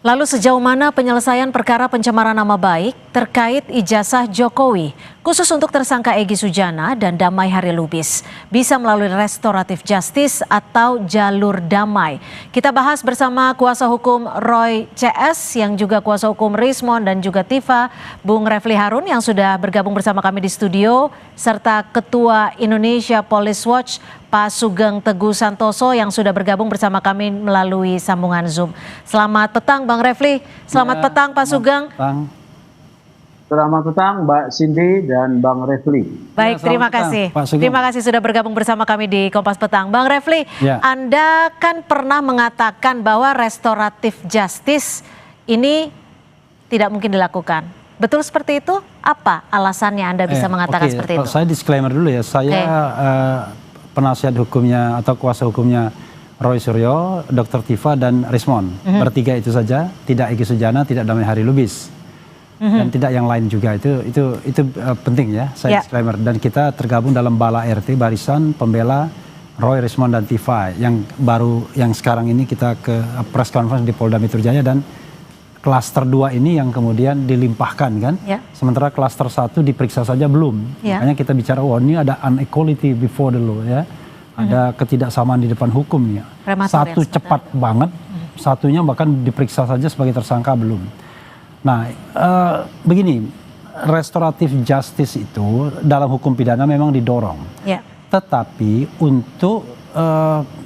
Lalu sejauh mana penyelesaian perkara pencemaran nama baik terkait ijazah Jokowi, khusus untuk tersangka Egy Sujana dan Damai Hari Lubis, bisa melalui restoratif justice atau jalur damai? Kita bahas bersama kuasa hukum Roy CS yang juga kuasa hukum Rismon dan juga Tifa, Bung Refli Harun yang sudah bergabung bersama kami di studio, serta Ketua Indonesia Police Watch Pak Sugeng Teguh Santoso yang sudah bergabung bersama kami melalui sambungan Zoom. Selamat petang Bang Refli, selamat petang Pak Sugeng. Selamat petang Mbak Cindy dan Bang Refli. Baik, terima kasih. Terima kasih sudah bergabung bersama kami di Kompas Petang. Bang Refli, Anda kan pernah mengatakan bahwa restoratif justice ini tidak mungkin dilakukan. Betul seperti itu? Apa alasannya Anda bisa mengatakan seperti itu? Saya disclaimer dulu ya, saya penasihat hukumnya atau kuasa hukumnya Roy Suryo, Dr. Tifa dan Rismon. Bertiga itu saja, tidak Egy Sujana, tidak Damai Hari Lubis. Dan tidak yang lain juga, itu penting ya, saya disclaimer. Dan kita tergabung dalam Bala RT, Barisan Pembela Roy, Rismon dan Tifa, yang sekarang ini kita ke press conference di Polda Metro Jaya, dan klaster 2 ini yang kemudian dilimpahkan kan, sementara klaster 1 diperiksa saja belum. Makanya kita bicara, ini ada unequality before the law ya, ada ketidaksamaan di depan hukum ya. Satu cepat banget, satunya bahkan diperiksa saja sebagai tersangka belum. Nah, begini, restoratif justice itu dalam hukum pidana memang didorong, tetapi untuk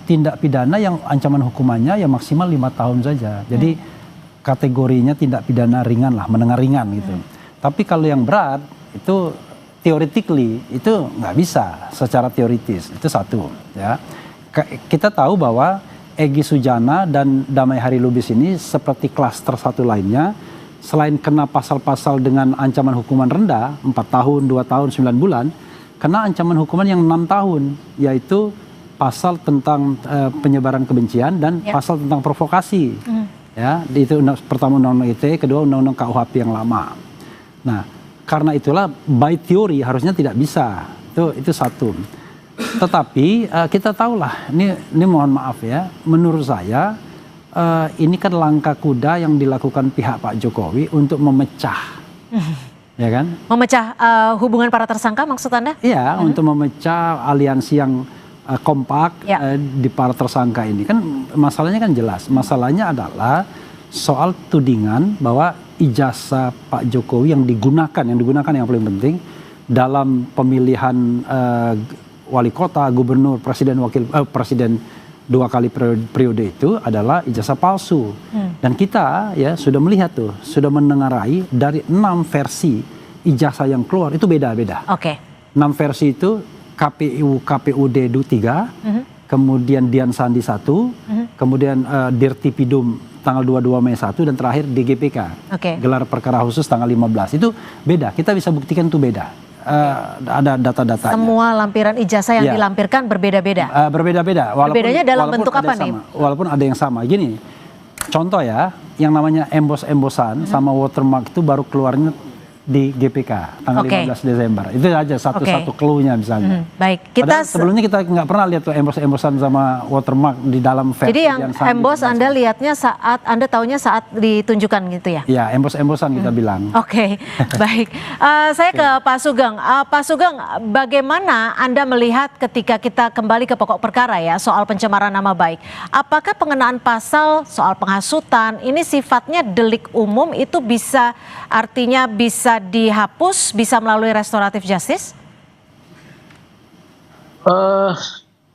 tindak pidana yang ancaman hukumannya ya maksimal 5 tahun saja. Jadi kategorinya tindak pidana ringan lah, menengah ringan gitu. Tapi kalau yang berat itu theoretically itu nggak bisa secara teoritis, itu satu ya. Kita tahu bahwa Egy Sujana dan Damai Hari Lubis ini seperti klaster 1 lainnya, selain kena pasal-pasal dengan ancaman hukuman rendah 4 tahun, 2 tahun, 9 bulan, kena ancaman hukuman yang 6 tahun, yaitu pasal tentang penyebaran kebencian dan pasal tentang provokasi. Ya, itu pertama undang-undang ITE, kedua undang-undang KUHP yang lama. Nah, karena itulah by theory harusnya tidak bisa. Itu satu. Tetapi kita tahulah, ini mohon maaf ya, menurut saya ini kan langkah kuda yang dilakukan pihak Pak Jokowi untuk memecah, ya kan? Memecah hubungan para tersangka maksud Anda? Iya, untuk memecah aliansi yang kompak di para tersangka ini. Kan masalahnya kan jelas. Masalahnya adalah soal tudingan bahwa ijazah Pak Jokowi yang digunakan yang paling penting dalam pemilihan wali kota, gubernur, presiden 2 kali periode itu adalah ijazah palsu. Dan kita ya sudah melihat tuh, sudah mendengarai dari 6 versi ijazah yang keluar itu beda-beda. 6 versi itu KPUD 3, kemudian Dian Sandi 1, kemudian Dirtipidum tanggal 22 Mei 1, dan terakhir DGPK, gelar perkara khusus tanggal 15. Itu beda, kita bisa buktikan itu beda. Ada data-datanya. Semua lampiran ijazah yang dilampirkan berbeda-beda? Berbeda-beda. Berbedanya dalam bentuk apa nih? Walaupun ada yang sama. Gini, contoh ya, yang namanya embosan sama watermark itu baru keluarnya di GPK tanggal 15 Desember. Itu aja satu clue-nya misalnya. Baik, sebelumnya kita nggak pernah lihat tuh embos-embosan sama watermark di dalam versi. Jadi yang embos Anda lihatnya saat Anda taunya saat ditunjukkan gitu ya? Ya, embos-embosan kita bilang. Baik. Saya ke Pak Sugeng. Pak Sugeng, bagaimana Anda melihat ketika kita kembali ke pokok perkara ya, soal pencemaran nama baik? Apakah pengenaan pasal soal penghasutan ini sifatnya delik umum, itu bisa artinya bisa dihapus, bisa melalui restoratif justice?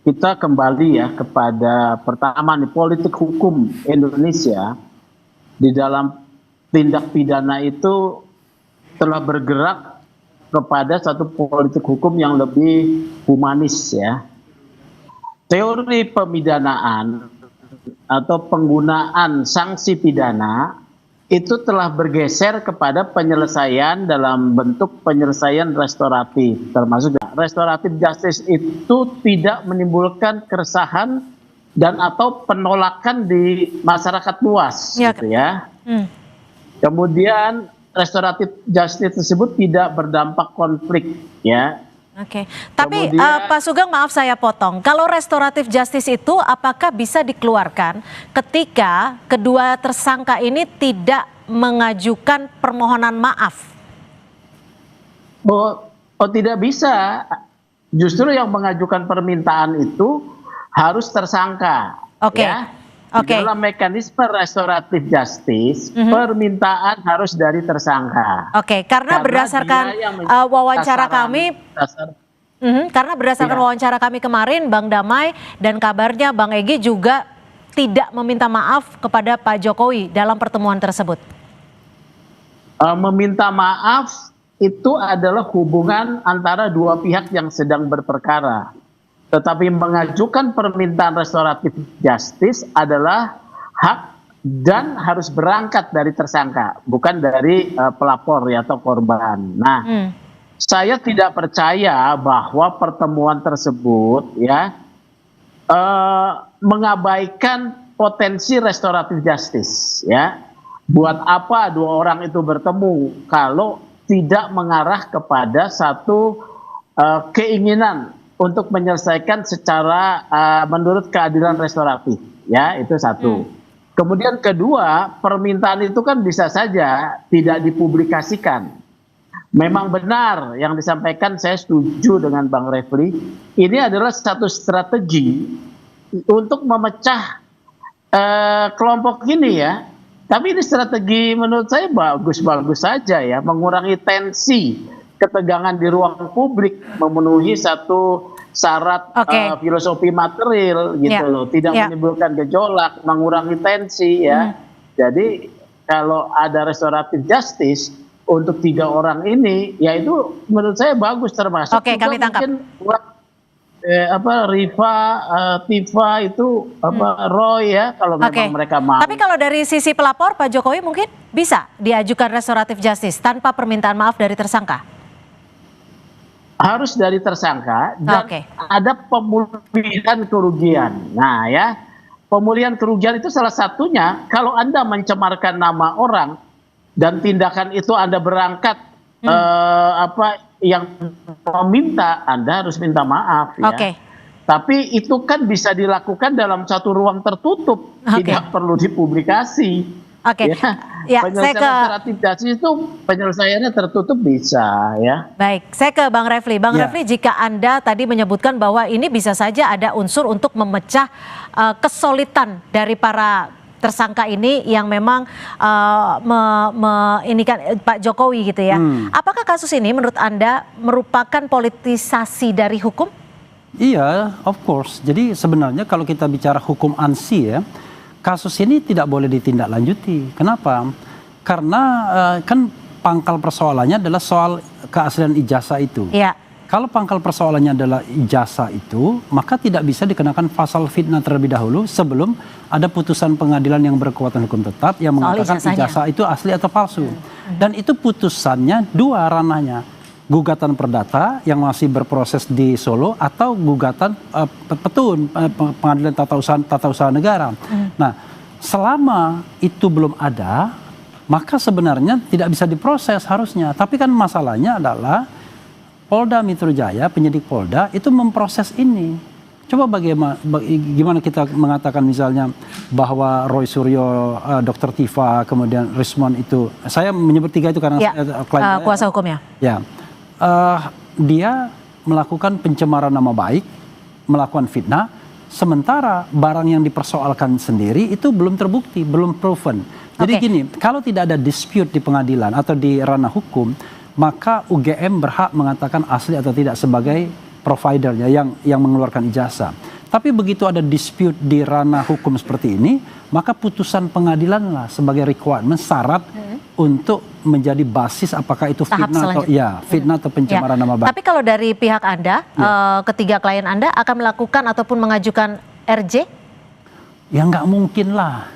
Kita kembali ya kepada pertama nih, politik hukum Indonesia di dalam tindak pidana itu telah bergerak kepada satu politik hukum yang lebih humanis ya. Teori pemidanaan atau penggunaan sanksi pidana itu telah bergeser kepada penyelesaian dalam bentuk penyelesaian restoratif, termasuk restoratif justice itu tidak menimbulkan keresahan dan atau penolakan di masyarakat luas, gitu ya. Kemudian restoratif justice tersebut tidak berdampak konflik, ya. Oke, tapi Kemudian- Pak Sugeng, maaf saya potong. Kalau restoratif justice itu apakah bisa dikeluarkan ketika kedua tersangka ini tidak mengajukan permohonan maaf? Oh, tidak bisa. Justru yang mengajukan permintaan itu harus tersangka. Oke. Ya. Oke. Di dalam mekanisme restoratif justice, permintaan harus dari tersangka. Oke, karena berdasarkan dia yang wawancara sasaran- kami, dasar- karena berdasarkan Iya. wawancara kami kemarin, Bang Damai dan kabarnya Bang Egy juga tidak meminta maaf kepada Pak Jokowi dalam pertemuan tersebut. Meminta maaf itu adalah hubungan antara dua pihak yang sedang berperkara. Tetapi mengajukan permintaan restoratif justice adalah hak dan harus berangkat dari tersangka, bukan dari pelapor ya, atau korban. Nah, saya tidak percaya bahwa pertemuan tersebut ya mengabaikan potensi restoratif justice ya. Buat apa dua orang itu bertemu kalau tidak mengarah kepada satu keinginan untuk menyelesaikan secara menurut keadilan restoratif ya, itu satu. Kemudian kedua, permintaan itu kan bisa saja tidak dipublikasikan. Memang benar yang disampaikan, saya setuju dengan Bang Refli. Ini adalah satu strategi untuk memecah kelompok ini ya. Tapi ini strategi menurut saya bagus-bagus saja ya, mengurangi tensi ketegangan di ruang publik, memenuhi satu syarat filosofi material gitu loh, tidak menimbulkan gejolak, mengurangi tensi ya. Jadi kalau ada restoratif justice untuk 3 orang ini, ya itu menurut saya bagus, termasuk Oke, juga kami tangkap. mungkin buat Rifa, Tifa itu Roy ya, kalau memang mereka mau. Tapi kalau dari sisi pelapor, Pak Jokowi mungkin bisa diajukan restoratif justice tanpa permintaan maaf dari tersangka? Harus dari tersangka dan ada pemulihan kerugian. Nah ya, pemulihan kerugian itu salah satunya kalau Anda mencemarkan nama orang dan tindakan itu Anda berangkat yang meminta, Anda harus minta maaf ya. Tapi itu kan bisa dilakukan dalam satu ruang tertutup, tidak perlu dipublikasi. Ya, penyelesaian restoratif justice itu penyelesaiannya tertutup bisa ya. Baik, saya ke Bang Refli. Bang Refli, jika Anda tadi menyebutkan bahwa ini bisa saja ada unsur untuk memecah kesulitan dari para tersangka ini yang memang ini kan Pak Jokowi gitu ya. Apakah kasus ini menurut Anda merupakan politisasi dari hukum? Iya, of course. Jadi sebenarnya kalau kita bicara hukum ANSI ya, kasus ini tidak boleh ditindaklanjuti. Kenapa? Karena kan pangkal persoalannya adalah soal keaslian ijazah itu. Iya. Kalau pangkal persoalannya adalah ijazah itu, maka tidak bisa dikenakan pasal fitnah terlebih dahulu sebelum ada putusan pengadilan yang berkekuatan hukum tetap yang mengatakan ijazah itu asli atau palsu. Dan itu putusannya dua ranahnya. Gugatan perdata yang masih berproses di Solo atau gugatan petun pengadilan tata usaha negara. Nah, selama itu belum ada, maka sebenarnya tidak bisa diproses harusnya. Tapi kan masalahnya adalah Polda Metro Jaya, penyidik Polda itu memproses ini. Coba gimana kita mengatakan misalnya bahwa Roy Suryo, Dr. Tifa, kemudian Rismon itu, saya menyebut 3 itu karena kuasa hukumnya. Ya. Dia melakukan pencemaran nama baik, melakukan fitnah, sementara barang yang dipersoalkan sendiri itu belum terbukti, belum proven. Jadi gini, kalau tidak ada dispute di pengadilan atau di ranah hukum, maka UGM berhak mengatakan asli atau tidak sebagai providernya yang mengeluarkan ijazah. Tapi begitu ada dispute di ranah hukum seperti ini, maka putusan pengadilan lah sebagai requirement, syarat untuk menjadi basis apakah itu fitnah atau pencemaran nama baik. Tapi kalau dari pihak Anda, ketiga klien Anda akan melakukan ataupun mengajukan RJ? Ya nggak mungkin lah.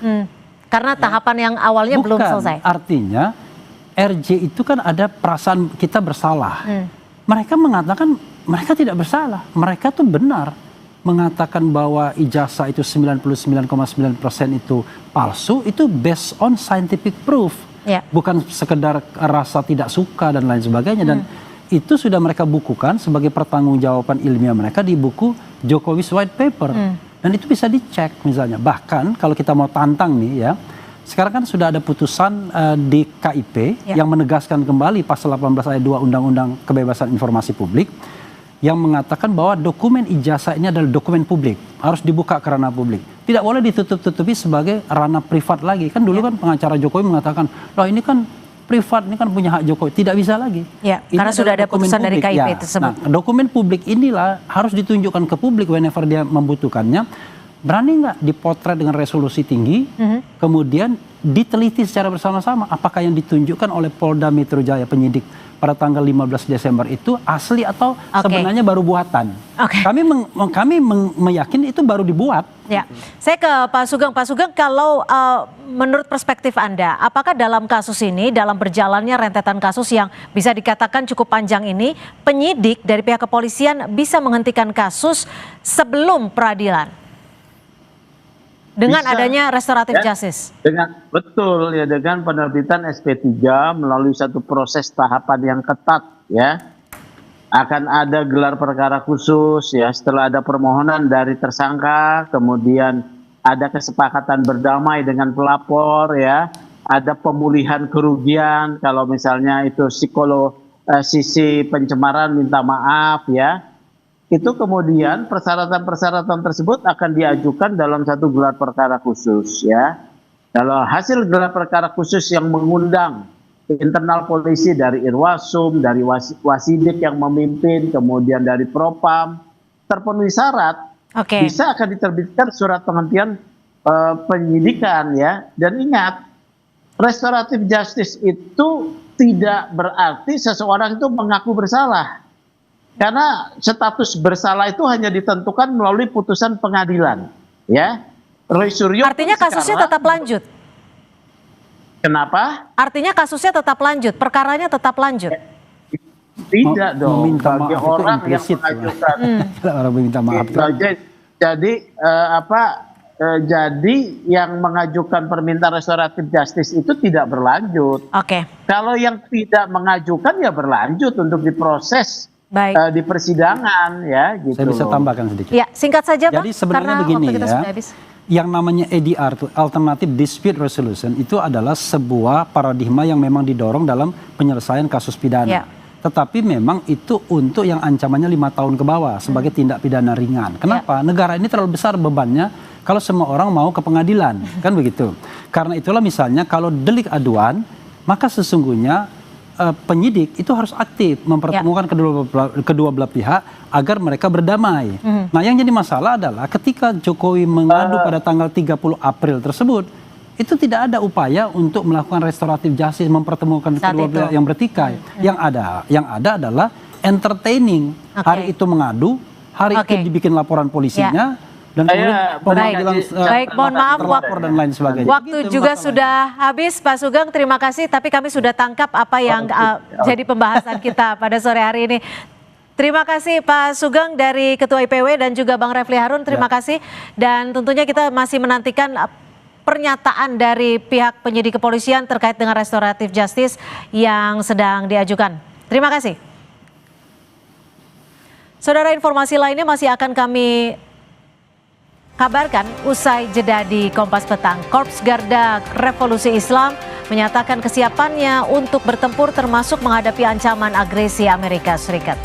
Karena tahapan yang awalnya belum selesai. Artinya RJ itu kan ada perasaan kita bersalah. Mereka mengatakan mereka tidak bersalah. Mereka tuh benar mengatakan bahwa ijazah itu 99,9% itu palsu, itu based on scientific proof. Bukan sekedar rasa tidak suka dan lain sebagainya. Dan itu sudah mereka bukukan sebagai pertanggungjawaban ilmiah mereka di buku Jokowi's White Paper. Dan itu bisa dicek misalnya. Bahkan kalau kita mau tantang nih ya, sekarang kan sudah ada putusan di KIP yang menegaskan kembali pasal 18 ayat 2 Undang-Undang Kebebasan Informasi Publik yang mengatakan bahwa dokumen ijazah ini adalah dokumen publik, harus dibuka ke ranah publik. Tidak boleh ditutup-tutupi sebagai ranah privat lagi. Kan dulu kan pengacara Jokowi mengatakan, loh ini kan privat, ini kan punya hak Jokowi. Tidak bisa lagi. Ya, ini karena sudah ada putusan dari KIP tersebut. Nah, dokumen publik inilah harus ditunjukkan ke publik whenever dia membutuhkannya. Berani nggak dipotret dengan resolusi tinggi, kemudian diteliti secara bersama-sama apakah yang ditunjukkan oleh Polda Metro Jaya penyidik pada tanggal 15 Desember itu asli atau sebenarnya baru buatan. Kami meyakini itu baru dibuat. Ya, saya ke Pak Sugeng. Pak Sugeng, kalau menurut perspektif Anda, apakah dalam kasus ini, dalam berjalannya rentetan kasus yang bisa dikatakan cukup panjang ini, penyidik dari pihak kepolisian bisa menghentikan kasus sebelum peradilan? Dengan bisa, adanya restoratif justice. Betul ya, dengan penerbitan SP3 melalui satu proses tahapan yang ketat ya. Akan ada gelar perkara khusus ya, setelah ada permohonan dari tersangka, kemudian ada kesepakatan berdamai dengan pelapor ya, ada pemulihan kerugian kalau misalnya itu sisi pencemaran minta maaf ya. Itu kemudian persyaratan-persyaratan tersebut akan diajukan dalam satu gelar perkara khusus ya. Kalau hasil gelar perkara khusus yang mengundang internal polisi dari Irwasum, dari Wasidik yang memimpin, kemudian dari Propam, terpenuhi syarat, bisa akan diterbitkan surat penghentian penyidikan ya. Dan ingat, restoratif justice itu tidak berarti seseorang itu mengaku bersalah. Karena status bersalah itu hanya ditentukan melalui putusan pengadilan, ya. Roy Suryo. Artinya kasusnya tetap lanjut. Kenapa? Artinya kasusnya tetap lanjut, perkaranya tetap lanjut. Tidak dong. Meminta bagi maaf orang itu yang mengajukan. Orang meminta maaf. Jadi yang mengajukan permintaan restoratif justice itu tidak berlanjut. Kalau yang tidak mengajukan ya berlanjut untuk diproses. Di persidangan ya gitu. Saya bisa tambahkan sedikit. Ya, singkat saja Bang. Jadi sebenarnya begini ya. Yang namanya ADR itu Alternative Dispute Resolution itu adalah sebuah paradigma yang memang didorong dalam penyelesaian kasus pidana. Tetapi memang itu untuk yang ancamannya 5 tahun ke bawah sebagai tindak pidana ringan. Kenapa? Negara ini terlalu besar bebannya kalau semua orang mau ke pengadilan, kan begitu. Karena itulah misalnya kalau delik aduan, maka sesungguhnya penyidik itu harus aktif mempertemukan kedua belah pihak agar mereka berdamai. Nah, yang jadi masalah adalah ketika Jokowi mengadu pada tanggal 30 April tersebut, itu tidak ada upaya untuk melakukan restoratif justice, mempertemukan kedua belah yang bertikai. Yang ada adalah entertaining. Hari itu mengadu, hari itu dibikin laporan polisinya. Dan baik, mohon maaf dan lain sebagainya. Waktu juga sudah habis Pak Sugeng, terima kasih, tapi kami sudah tangkap apa yang jadi pembahasan kita pada sore hari ini. Terima kasih Pak Sugeng dari Ketua IPW dan juga Bang Refli Harun, terima kasih. Dan tentunya kita masih menantikan pernyataan dari pihak penyidik kepolisian terkait dengan restoratif justice yang sedang diajukan. Terima kasih. Saudara, informasi lainnya masih akan kami kabarkan usai jeda di Kompas Petang. Korps Garda Revolusi Islam menyatakan kesiapannya untuk bertempur termasuk menghadapi ancaman agresi Amerika Serikat.